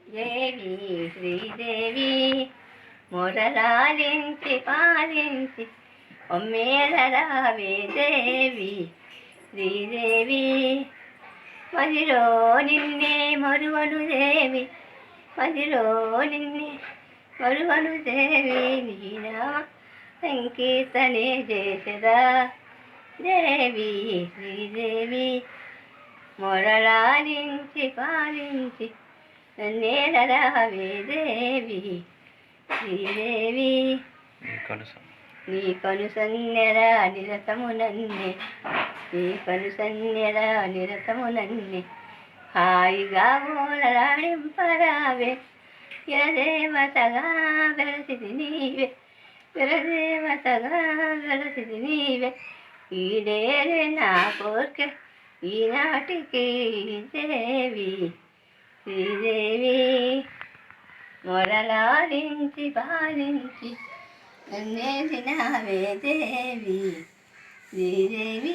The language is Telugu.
దేవి శ్రీదేవి మొరలాలించి పాలించి ఒమ్మేలరావే దేవి శ్రీదేవి మదిలో నిన్నే మరువను దేవి మదిలో నిన్నే మరువను దేవి నీనా సంకీర్తనే చేసదా దేవి శ్రీదేవి మొరలాలించి పాలించి నన్నేలరావే దేవి శ్రీదేవి నీ కనుసన్నెల నిరతము నన్నే నీ కనుసన్నెల నిరతము నన్నే హాయిగా ఓలలాడింపరావే విరదేవతగా వెలసిది నీవే విరదేవతగా వెలసిది నీవే ఈడేరే నా కోర్కె ఈనాటికి దేవి శ్రీదేవి మొరలాలించి పాలించి నన్నేసినావే దేవి శ్రీదేవి